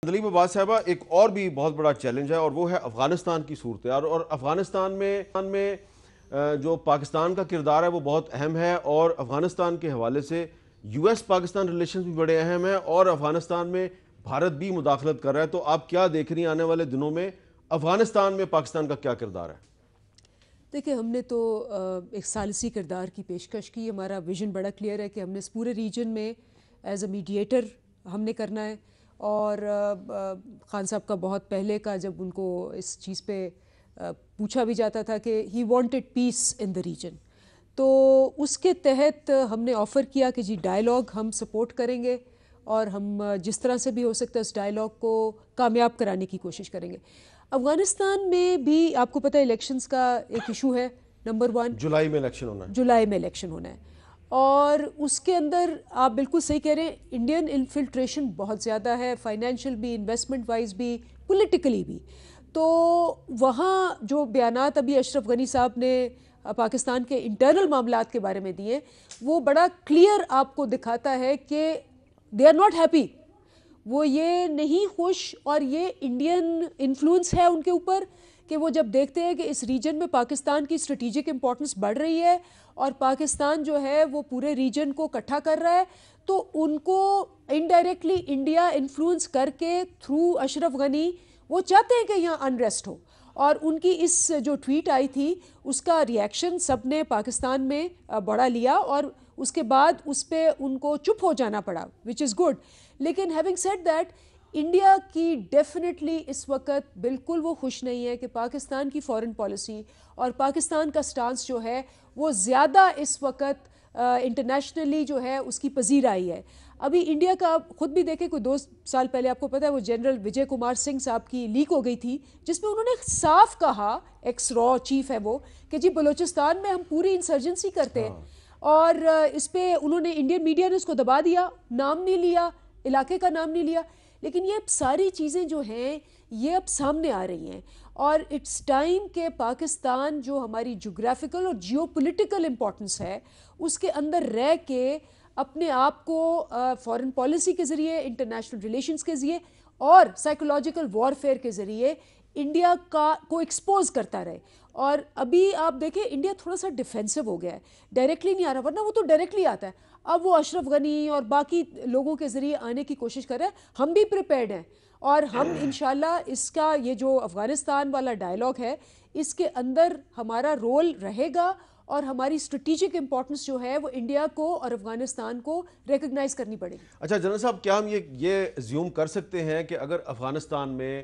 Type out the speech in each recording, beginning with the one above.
دلیپ عباس صاحبہ، ایک اور بھی بہت بڑا چیلنج ہے اور وہ ہے افغانستان کی صورتحال. اور افغانستان میں جو پاکستان کا کردار ہے وہ بہت اہم ہے، اور افغانستان کے حوالے سے یو ایس پاکستان ریلیشنز بھی بڑے اہم ہیں، اور افغانستان میں بھارت بھی مداخلت کر رہا ہے. تو آپ کیا دیکھ رہی ہیں آنے والے دنوں میں افغانستان میں پاکستان کا کیا کردار ہے؟ دیکھیں، ہم نے تو ایک ثالثی کردار کی پیشکش کی. ہمارا ویژن بڑا کلیئر ہے کہ ہم نے اس پورے ریجن میں ایز اے میڈیٹر ہم نے کرنا ہے. اور خان صاحب کا بہت پہلے کا جب ان کو اس چیز پہ پوچھا بھی جاتا تھا کہ he wanted piece in the region, تو اس کے تحت ہم نے آفر کیا کہ جی ڈائیلاگ ہم سپورٹ کریں گے، اور ہم جس طرح سے بھی ہو سکتا ہے اس ڈائیلاگ کو کامیاب کرانے کی کوشش کریں گے. افغانستان میں بھی آپ کو پتہ ہے الیکشنز کا ایک ایشو ہے. نمبر 1 جولائی میں الیکشن ہونا ہے. جولائی میں الیکشن ہونا ہے، اور اس کے اندر آپ بالکل صحیح کہہ رہے ہیں، انڈین انفلٹریشن بہت زیادہ ہے، فائنینشیل بھی، انویسٹمنٹ وائز بھی، پولیٹیکلی بھی. تو وہاں جو بیانات ابھی اشرف غنی صاحب نے پاکستان کے انٹرنل معاملات کے بارے میں دیے، وہ بڑا کلیئر آپ کو دکھاتا ہے کہ دے آر ناٹ ہیپی. وہ یہ نہیں خوش، اور یہ انڈین انفلوئنس ہے ان کے اوپر کہ وہ جب دیکھتے ہیں کہ اس ریجن میں پاکستان کی اسٹریٹجک امپورٹنس بڑھ رہی ہے اور پاکستان جو ہے وہ پورے ریجن کو اکٹھا کر رہا ہے، تو ان کو انڈائریکٹلی انڈیا انفلوئنس کر کے تھرو اشرف غنی وہ چاہتے ہیں کہ یہاں انریسٹ ہو. اور ان کی اس جو ٹویٹ آئی تھی اس کا ریئیکشن سب نے پاکستان میں بڑا لیا، اور اس کے بعد اس پہ ان کو چپ ہو جانا پڑا، وچ از گڈ. لیکن ہیونگ سیڈ دیٹ، انڈیا کی ڈیفینیٹلی اس وقت بالکل وہ خوش نہیں ہے کہ پاکستان کی فارن پالیسی اور پاکستان کا سٹانس جو ہے وہ زیادہ اس وقت انٹرنیشنلی جو ہے اس کی پذیرائی ہے. ابھی انڈیا کا آپ خود بھی دیکھیں، کوئی 2 سال پہلے آپ کو پتہ ہے وہ جنرل وجے کمار سنگھ صاحب کی لیک ہو گئی تھی، جس میں انہوں نے صاف کہا، ایکس را چیف ہے وہ، کہ جی بلوچستان میں ہم پوری انسرجنسی کرتے ہیں. اور اس پہ انہوں نے، انڈین میڈیا نے اس کو دبا دیا، نام نہیں لیا، علاقے کا نام نہیں لیا. لیکن یہ ساری چیزیں جو ہیں یہ اب سامنے آ رہی ہیں، اور اٹس ٹائم کہ پاکستان جو ہماری جغرافیکل اور جیو پولیٹیکل امپورٹنس ہے اس کے اندر رہ کے اپنے آپ کو فارن پالیسی کے ذریعے، انٹرنیشنل ریلیشنز کے ذریعے اور سائیکولوجیکل وارفیئر کے ذریعے انڈیا کو ایکسپوز کرتا رہے. اور ابھی آپ دیکھیں انڈیا تھوڑا سا ڈیفینسو ہو گیا ہے، ڈائریکٹلی نہیں آ رہا، ورنہ وہ تو ڈائریکٹلی آتا ہے. اب وہ اشرف غنی اور باقی لوگوں کے ذریعے آنے کی کوشش کر رہے ہیں. ہم بھی پریپیئرڈ ہیں، اور ہم انشاءاللہ اس کا یہ جو افغانستان والا ڈائیلاگ ہے اس کے اندر ہمارا رول رہے گا، اور ہماری اسٹریٹجک امپورٹنس جو ہے وہ انڈیا کو اور افغانستان کو ریکگنائز کرنی پڑے گی. اچھا جنرل صاحب، کیا ہم یہ زیوم کر سکتے ہیں کہ اگر افغانستان میں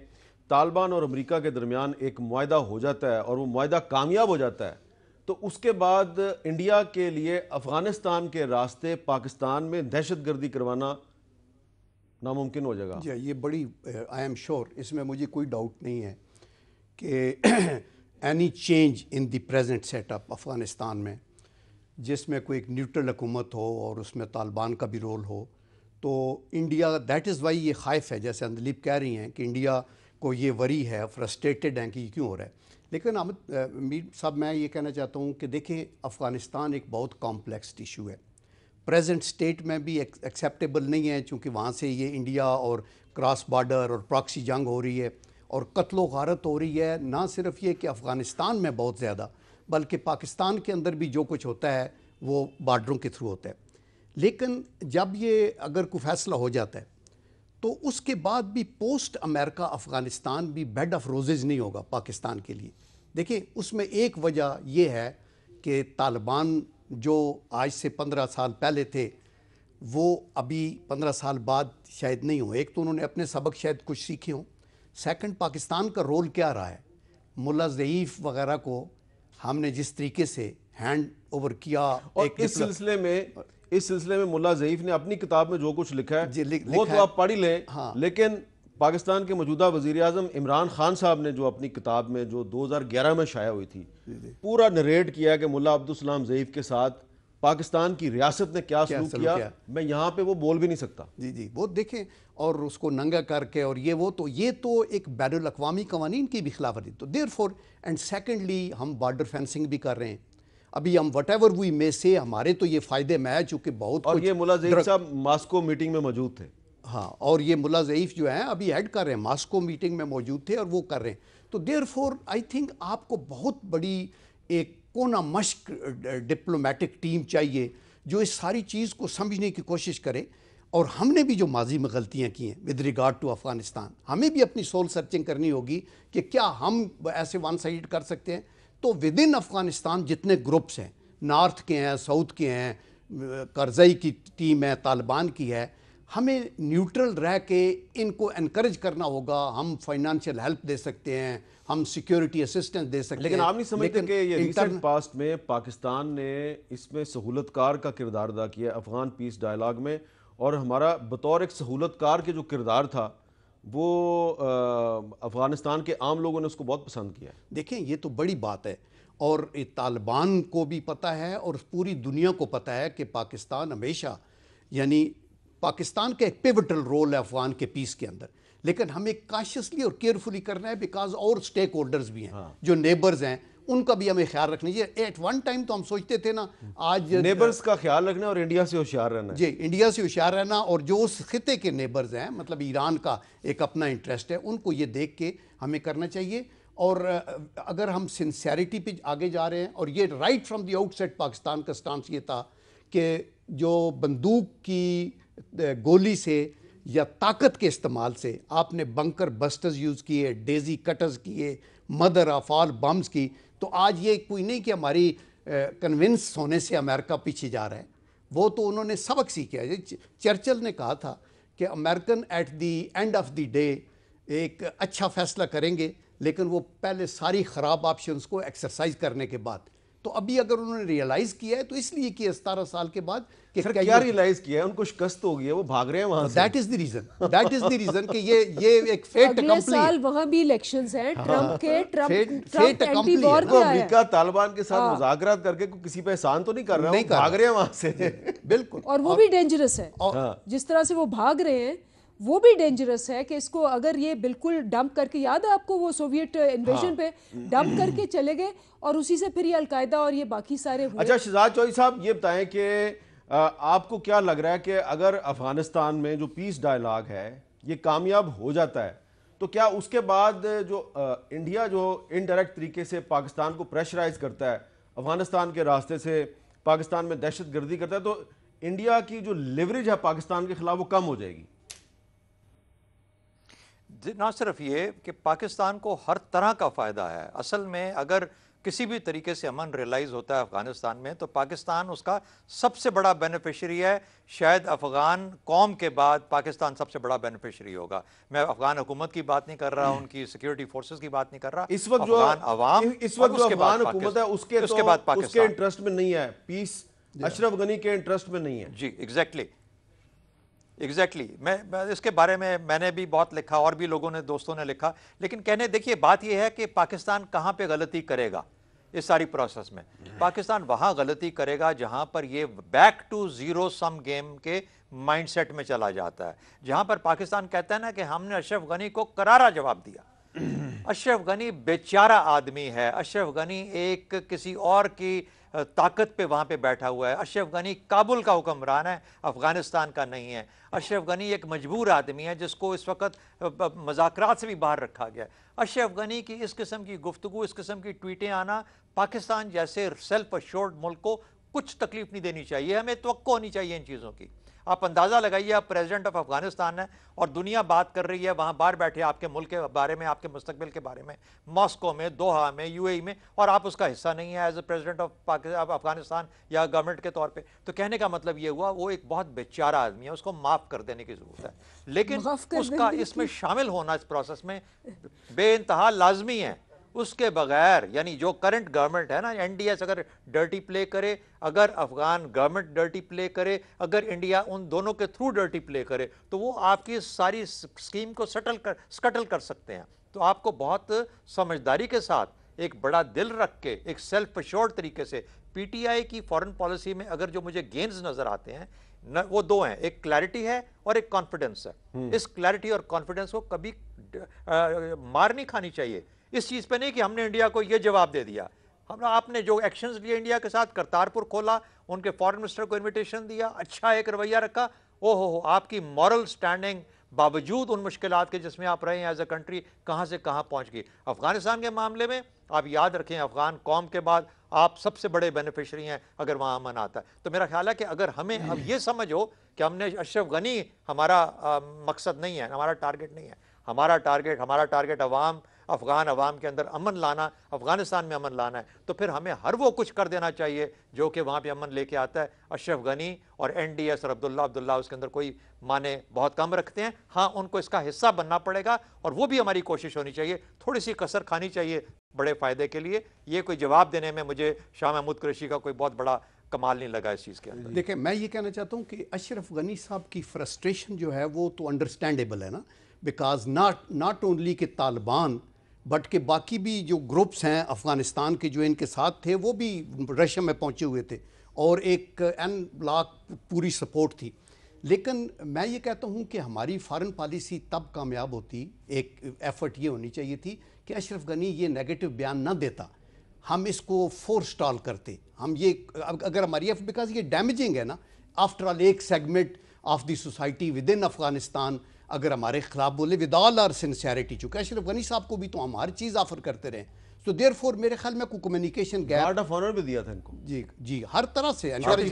طالبان اور امریکہ کے درمیان ایک معاہدہ ہو جاتا ہے اور وہ معاہدہ کامیاب ہو جاتا ہے، تو اس کے بعد انڈیا کے لیے افغانستان کے راستے پاکستان میں دہشت گردی کروانا ناممکن ہو جائے گا؟ جی، یہ بڑی آئی ایم شور، اس میں مجھے کوئی ڈاؤٹ نہیں ہے کہ any change in the present set up Afghanistan میں، جس میں کوئی ایک نیوٹرل حکومت ہو اور اس میں طالبان کا بھی رول ہو، تو انڈیا، دیٹ از وائی یہ خائف ہے، جیسے اندلیپ کہہ رہی ہیں کہ انڈیا کو یہ وری ہے، فرسٹریٹڈ ہیں کہ یہ کیوں ہو رہا ہے. لیکن میر صاحب، میں یہ کہنا چاہتا ہوں کہ دیکھیں افغانستان ایک بہت کمپلیکس ایشو ہے. پریزنٹ سٹیٹ میں بھی ایکسیپٹیبل نہیں ہے، چونکہ وہاں سے یہ انڈیا اور کراس بارڈر اور پراکسی جنگ ہو رہی ہے اور قتل و غارت ہو رہی ہے. نہ صرف یہ کہ افغانستان میں بہت زیادہ، بلکہ پاکستان کے اندر بھی جو کچھ ہوتا ہے وہ بارڈروں کے تھرو ہوتا ہے. لیکن جب یہ اگر کوئی فیصلہ ہو جاتا ہے تو اس کے بعد بھی پوسٹ امریکہ افغانستان بھی بیڈ آف روزز نہیں ہوگا پاکستان کے لیے. دیکھیں، اس میں ایک وجہ یہ ہے کہ طالبان جو آج سے 15 سال پہلے تھے وہ ابھی 15 سال بعد شاید نہیں ہوں. ایک تو انہوں نے اپنے سبق شاید کچھ سیکھے ہوں. سیکنڈ، پاکستان کا رول کیا رہا ہے؟ ملا ضعیف وغیرہ کو ہم نے جس طریقے سے ہینڈ اوور کیا، اور اس سلسلے میں ملا ضعیف نے اپنی کتاب میں جو کچھ لکھا ہے وہ تو آپ پڑھ ہی لیں. لیکن پاکستان کے موجودہ وزیر اعظم عمران خان صاحب نے جو اپنی کتاب میں جو 2011 میں شائع ہوئی تھی، پورا نریٹ کیا کہ ملا عبدالسلام ضعیف کے ساتھ پاکستان کی ریاست نے کیا سلوک کیا. میں یہاں پہ وہ بول بھی نہیں سکتا. جی وہ دیکھیں، اور اس کو ننگا کر کے، اور یہ تو ایک بین الاقوامی قوانین کی بھی خلاف ورزی. تو دیر فور، اینڈ سیکنڈلی ہم بارڈر فینسنگ بھی کر رہے ہیں. ابھی ہم وٹ ایور وی میں سے، ہمارے تو یہ فائدے میں ہے چونکہ بہت اور کچھ. یہ ملا ضعیف صاحب ماسکو میٹنگ میں موجود تھے. ہاں، اور یہ ملا ضعیف جو ہیں ابھی ایڈ کر رہے ہیں، ماسکو میٹنگ میں موجود تھے اور وہ کر رہے ہیں. تو دیر فور آئی تھنک آپ کو بہت بڑی ایک کونا مشق ڈپلومیٹک ٹیم چاہیے جو اس ساری چیز کو سمجھنے کی کوشش کرے. اور ہم نے بھی جو ماضی میں غلطیاں کی ہیں ود ریگارڈ ٹو افغانستان، ہمیں بھی اپنی سول سرچنگ کرنی ہوگی کہ کیا ہم ایسے ون سائڈ کر سکتے ہیں. تو ود ان افغانستان جتنے گروپس ہیں، نارتھ کے ہیں، ساؤتھ کے ہیں، کرزئی کی ٹیم ہے، طالبان کی ہے، ہمیں نیوٹرل رہ کے ان کو انکریج کرنا ہوگا. ہم فائنانشیل ہیلپ دے سکتے ہیں، ہم سیکیورٹی اسسٹنس دے سکتے ہیں. لیکن آپ نہیں سمجھتے کہ یہ ریسنٹ پاسٹ میں پاکستان نے اس میں سہولت کار کا کردار ادا کیا افغان پیس ڈائلاگ میں، اور ہمارا بطور ایک سہولت کار کے جو کردار تھا وہ افغانستان کے عام لوگوں نے اس کو بہت پسند کیا. دیکھیں یہ تو بڑی بات ہے، اور طالبان کو بھی پتہ ہے اور پوری دنیا کو پتہ ہے کہ پاکستان ہمیشہ، یعنی پاکستان کا ایک پیوٹل رول ہے افغان کے پیس کے اندر. لیکن ہمیں کاشیسلی اور کیئرفلی کرنا ہے بیکاز اور سٹیک ہولڈرز بھی ہیں جو نیبرز ہیں، ان کا بھی ہمیں خیال رکھنا چاہیے. ایٹ ون ٹائم تو ہم سوچتے تھے نا، آج نیبرز کا خیال رکھنا اور انڈیا سے ہوشیار رہنا ہے. جی، انڈیا سے ہوشیار رہنا، اور جو اس خطے کے نیبرز ہیں، مطلب ایران کا ایک اپنا انٹرسٹ ہے، ان کو یہ دیکھ کے ہمیں کرنا چاہیے. اور اگر ہم سنسیریٹی پہ آگے جا رہے ہیں، اور یہ right from the outset Pakistan کا سٹانس یہ تھا کہ جو بندوق کی گولی سے یا طاقت کے استعمال سے آپ نے بنکر بسٹرز یوز کیے، ڈیزی کٹرز کیے، مدر آف آل بمز کی، تو آج یہ کوئی نہیں کہ ہماری کنونس ہونے سے امریکہ پیچھے جا رہا ہے. وہ تو انہوں نے سبق سیکھا ہے. چرچل نے کہا تھا کہ American at the end of the day ایک اچھا فیصلہ کریں گے، لیکن وہ پہلے ساری خراب آپشنز کو ایکسرسائز کرنے کے بعد. تو ابھی اگر انہوں نے ریئلائز کیا ہے تو اس لیے کیا 17 سال کے بعد کہ کیا ریئلائز کیا ہے؟ ان کو شکست ہو گئی ہے، وہ بھاگ رہے ہیں وہاں سے. دیٹ از دی ریزن کہ یہ ایک فیٹ اگلے اکمپلی سال وہاں بھی الیکشنز ہیں، ٹرمپ کے ٹرمپ فیٹ اینٹی accompli وار ہے. پہ آیا ہے. امریکہ طالبان کے ساتھ مذاکرات کر کے کسی پہ احسان تو نہیں کر رہا، وہ بھاگ رہے ہیں وہاں سے. بالکل. اور وہ بھی ڈینجرس ہے، جس طرح سے وہ بھاگ رہے ہیں وہ بھی ڈینجرس ہے کہ اس کو اگر یہ بالکل ڈمپ کر کے، یاد ہے آپ کو وہ سوویٹ انویژن پہ ڈمپ کر کے چلے گئے، اور اسی سے پھر یہ القاعدہ اور یہ باقی سارے ہوئے. اچھا شہزاد چودھری صاحب یہ بتائیں کہ آپ کو کیا لگ رہا ہے کہ اگر افغانستان میں جو پیس ڈائلاگ ہے یہ کامیاب ہو جاتا ہے تو کیا اس کے بعد جو انڈیا جو انڈائریکٹ طریقے سے پاکستان کو پریشرائز کرتا ہے، افغانستان کے راستے سے پاکستان میں دہشت گردی کرتا ہے، تو انڈیا کی جو لیوریج ہے پاکستان کے خلاف وہ کم ہو جائے گی؟ نہ صرف یہ کہ پاکستان کو ہر طرح کا فائدہ ہے. اصل میں اگر کسی بھی طریقے سے امن ریلائز ہوتا ہے افغانستان میں تو پاکستان اس کا سب سے بڑا بینیفیشری ہے. شاید افغان قوم کے بعد پاکستان سب سے بڑا بینیفیشری ہوگا. میں افغان حکومت کی بات نہیں کر رہا، ان کی سیکیورٹی فورسز کی بات نہیں کر رہا. اس وقت جو عوام، اس وقت جو افغان حکومت ہے اس کے انٹرسٹ میں نہیں ہے پیس، اشرف غنی کے انٹرسٹ میں نہیں ہے. جی ایگزیکٹلی. میں اس کے بارے میں نے بھی بہت لکھا، اور بھی لوگوں نے، دوستوں نے لکھا. لیکن دیکھیے بات یہ ہے کہ پاکستان کہاں پہ غلطی کرے گا اس ساری پروسیس میں. پاکستان وہاں غلطی کرے گا جہاں پر یہ back to zero sum game کے مائنڈ سیٹ میں چلا جاتا ہے، جہاں پر پاکستان کہتا ہے نا کہ ہم نے اشرف غنی کو کرارا جواب دیا. اشرف غنی بیچارہ آدمی ہے. اشرف غنی ایک کسی اور کی طاقت پہ وہاں پہ بیٹھا ہوا ہے. اشرف غنی کابل کا حکمران ہے، افغانستان کا نہیں ہے. اشرف غنی ایک مجبور آدمی ہے جس کو اس وقت مذاکرات سے بھی باہر رکھا گیا. اشرف غنی کی اس قسم کی گفتگو، اس قسم کی ٹویٹیں آنا پاکستان جیسے سیلف اشورڈ ملک کو کچھ تکلیف نہیں دینی چاہیے. ہمیں توقع ہونی چاہیے ان چیزوں کی. آپ اندازہ لگائیے، آپ پریزیڈنٹ آف افغانستان ہیں اور دنیا بات کر رہی ہے وہاں باہر بیٹھے آپ کے ملک کے بارے میں، آپ کے مستقبل کے بارے میں، ماسکو میں، دوحہ میں، یو اے ای میں، اور آپ اس کا حصہ نہیں ہے as a president of Afghanistan یا گورنمنٹ کے طور پہ. تو کہنے کا مطلب یہ ہوا وہ ایک بہت بیچارہ آدمی ہے، اس کو معاف کر دینے کی ضرورت ہے. لیکن اس کا اس میں شامل ہونا اس پروسیس میں بے انتہا لازمی ہے. اس کے بغیر، یعنی جو کرنٹ گورنمنٹ ہے نا، این ڈی ایس اگر ڈرٹی پلے کرے، اگر افغان گورنمنٹ ڈرٹی پلے کرے، اگر انڈیا ان دونوں کے تھرو ڈرٹی پلے کرے تو وہ آپ کی ساری سکیم کو سکٹل کر سکتے ہیں. تو آپ کو بہت سمجھداری کے ساتھ، ایک بڑا دل رکھ کے، ایک سیلف اشورڈ طریقے سے، پی ٹی آئی کی فورن پالیسی میں اگر جو مجھے گینز نظر آتے ہیں وہ دو ہیں، ایک کلیرٹی ہے اور ایک کانفیڈنس ہے. اس کلیرٹی اور کانفیڈنس کو کبھی مار نہیں کھانی چاہیے. اس چیز پہ نہیں کہ ہم نے انڈیا کو یہ جواب دے دیا. آپ نے جو ایکشنز لیے انڈیا کے ساتھ، کرتارپور کھولا، ان کے فارن منسٹر کو انویٹیشن دیا، اچھا ایک رویہ رکھا، ہو آپ کی مورل سٹینڈنگ باوجود ان مشکلات کے جس میں آپ رہے ہیں ایز اے کنٹری کہاں سے کہاں پہنچ گئی. افغانستان کے معاملے میں آپ یاد رکھیں افغان قوم کے بعد آپ سب سے بڑے بینیفیشری ہیں اگر وہاں امن آتا ہے. تو میرا خیال ہے کہ اگر ہمیں اب یہ سمجھ ہو کہ ہم نے اشرف غنی ہمارا مقصد نہیں ہے, ہمارا ٹارگٹ نہیں ہے, ہمارا ٹارگٹ افغان عوام کے اندر امن لانا, افغانستان میں امن لانا ہے, تو پھر ہمیں ہر وہ کچھ کر دینا چاہیے جو کہ وہاں پہ امن لے کے آتا ہے. اشرف غنی اور NDS اور عبداللہ اس کے اندر کوئی معنی بہت کم رکھتے ہیں. ہاں ان کو اس کا حصہ بننا پڑے گا اور وہ بھی ہماری کوشش ہونی چاہیے, تھوڑی سی کسر کھانی چاہیے بڑے فائدے کے لیے. یہ کوئی جواب دینے میں مجھے شاہ محمود قریشی کا کوئی بہت بڑا کمال نہیں لگا اس چیز کے اندر. دیکھیں میں یہ کہنا چاہتا ہوں کہ اشرف غنی صاحب کی فرسٹریشن جو ہے وہ تو انڈرسٹینڈیبل ہے نا, بیکاز ناٹ اونلی کہ طالبان بٹ کہ باقی بھی جو گروپس ہیں افغانستان کے جو ان کے ساتھ تھے وہ بھی رشیا میں پہنچے ہوئے تھے اور ایک این بلاک پوری سپورٹ تھی. لیکن میں یہ کہتا ہوں کہ ہماری فارن پالیسی تب کامیاب ہوتی, ایک ایفرٹ یہ ہونی چاہیے تھی کہ اشرف غنی یہ نیگیٹو بیان نہ دیتا, ہم اس کو فورسٹال کرتے. ہم یہ اگر ہماری بیکاز یہ ڈیمیجنگ ہے نا, آفٹر آل ایک segment of the society with in Afghanistan اگر ہمارے خلاف بولے ود آل آر سنسیئرٹی, چونکہ اشرف غنی صاحب کو بھی تو ہم ہر چیز آفر کرتے رہے, سو دیئر فور میرے خیال میں کوئی communication gap. Guard of honour بھی دیا تھا ان کو, جی ہر طرح سے چھوٹی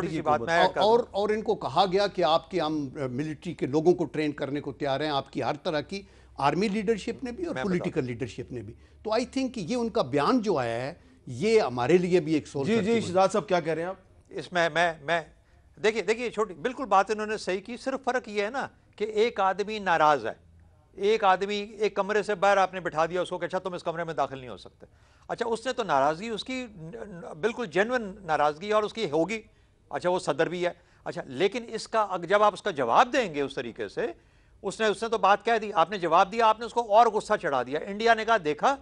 سی بات اور ان کو کہا گیا کہ آپ کے ہم ملٹری کے لوگوں کو ٹرین کرنے کو تیار ہیں, آپ کی ہر طرح کی آرمی لیڈرشپ نے بھی اور پولیٹیکل لیڈرشپ نے بھی. تو آئی تھنک یہ ان کا بیان جو آیا ہے یہ ہمارے لیے بھی ایک سورس. جی شہزاد صاحب کیا کہہ رہے ہیں آپ اس میں دیکھیے چھوٹی بالکل بات انہوں نے صحیح کی. صرف فرق یہ ہے نا کہ ایک آدمی ناراض ہے, ایک آدمی ایک کمرے سے باہر آپ نے بٹھا دیا اس کو کہ اچھا تم اس کمرے میں داخل نہیں ہو سکتے. اچھا اس نے تو ناراضگی اس کی بالکل جینوئن ناراضگی اور اس کی ہوگی, اچھا وہ صدر بھی ہے. اچھا لیکن اس کا جب آپ اس کا جواب دیں گے اس طریقے سے, اس نے تو بات کہہ دی, آپ نے جواب دیا, آپ نے اس کو اور غصہ چڑھا دیا. انڈیا نے کہا دیکھا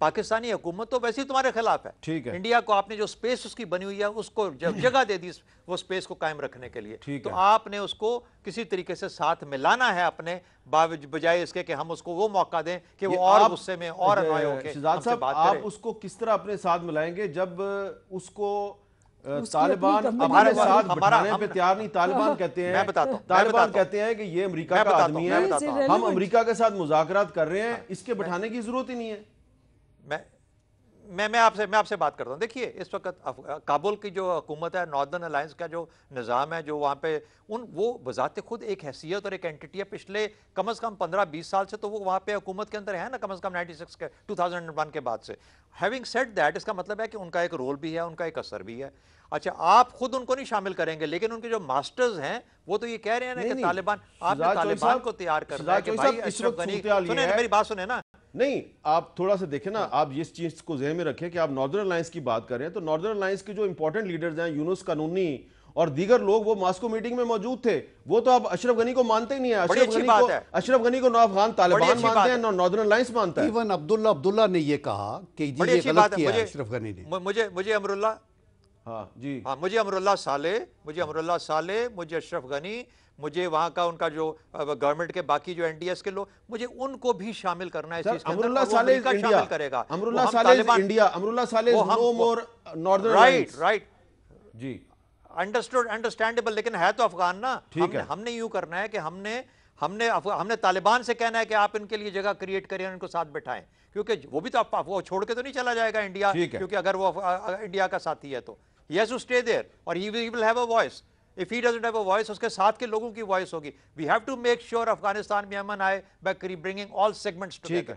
پاکستانی حکومت تو ویسے ہی تمہارے خلاف ہے, ٹھیک ہے, انڈیا کو آپ نے جو سپیس اس کی بنی ہوئی ہے اس کو جگہ دے دی وہ سپیس کو قائم رکھنے کے لیے, تو آپ نے اس کو کسی طریقے سے ساتھ ملانا ہے اپنے بجائے اس کے کہ ہم اس کو وہ موقع دیں کہ وہ اور غصے میں اور انوائے ہو کے شہزاد صاحب آپ اس کو کس طرح اپنے ساتھ ملائیں گے جب اس کو طالبان ہمارے ساتھ بٹھانے پہ تیار نہیں. طالبان کہتے ہیں کہ یہ امریکہ کا آدمی ہے, ہم امریکہ کے ساتھ مذاکرات کر رہے ہیں, اس کے بٹھانے کی ضرورت ہی نہیں ہے. میں آپ سے بات کرتا ہوں. دیکھیے اس وقت کابل کی جو حکومت ہے, ناردرن الائنس کا جو نظام ہے جو وہاں پہ وہ بذات خود ایک حیثیت اور ایک اینٹی ہے. پچھلے کم از کم 15-20 سال سے تو وہ وہاں پہ حکومت کے اندر ہے نا, کم از کم 96 کے 2001 کے بعد سے. ہیونگ سیڈ دیٹ, اس کا مطلب ہے کہ ان کا ایک رول بھی ہے, ان کا ایک اثر بھی ہے. اچھا آپ خود ان کو نہیں شامل کریں گے, لیکن ان کے جو ماسٹرز ہیں وہ تو یہ کہہ رہے ہیں کہ طالبان, آپ نے طالبان کو تیار کرنا ہے کہ بھائی اشرف غنی, سنیں میری بات سنیں نا. نہیں آپ تھوڑا سا دیکھیں نا, آپ اس چیز کو ذہن میں رکھیں کہ آپ ناردرن الائنس کی بات کر رہے ہیں, تو ناردرن الائنس کے جو امپورٹنٹ لیڈرز ہیں, یونس قانونی اور دیگر لوگ, وہ ماسکو میٹنگ میں موجود تھے. وہ تو آپ اشرف غنی کو مانتے ہی نہیں ہیں. اشرف غنی کو نہ افغان طالبان مانتے ہیں نہ ناردرن الائنس مانتا ہے. ایون عبداللہ نے یہ کہا کہ یہ غلط کیا ہے اشرف غنی نے. مجھے امراللہ مجھے امراللہ صالح, مجھے اشرف غنی, مجھے وہاں کا ان کا جو گورنمنٹ کے باقی جو NDS کے لوگ, مجھے ان کو بھی شامل کرنا ہے اس چیز کے اندر. امراللہ صالح شامل کرے گا. امراللہ صالح انڈیا, امراللہ صالح نو مور ناردرن الائنس. رائٹ جی انڈرسٹینڈیبل, لیکن ہے تو افغان نا. ہم نے یوں کرنا ہے کہ ہم نے طالبان سے کہنا ہے کہ آپ ان کے لیے جگہ کریٹ کریں, ان کو ساتھ بٹھائیں, کیونکہ وہ بھی تو وہ چھوڑ کے تو نہیں چلا جائے گا انڈیا, کیونکہ اگر وہ انڈیا کا ساتھی ہے تو he has to stay there or he will have a voice. If he doesn't have a voice, اس کے ساتھ کے لوگوں کی voice ہوگی. We have to make sure Afghanistan میں امن آئے by bringing all segments together.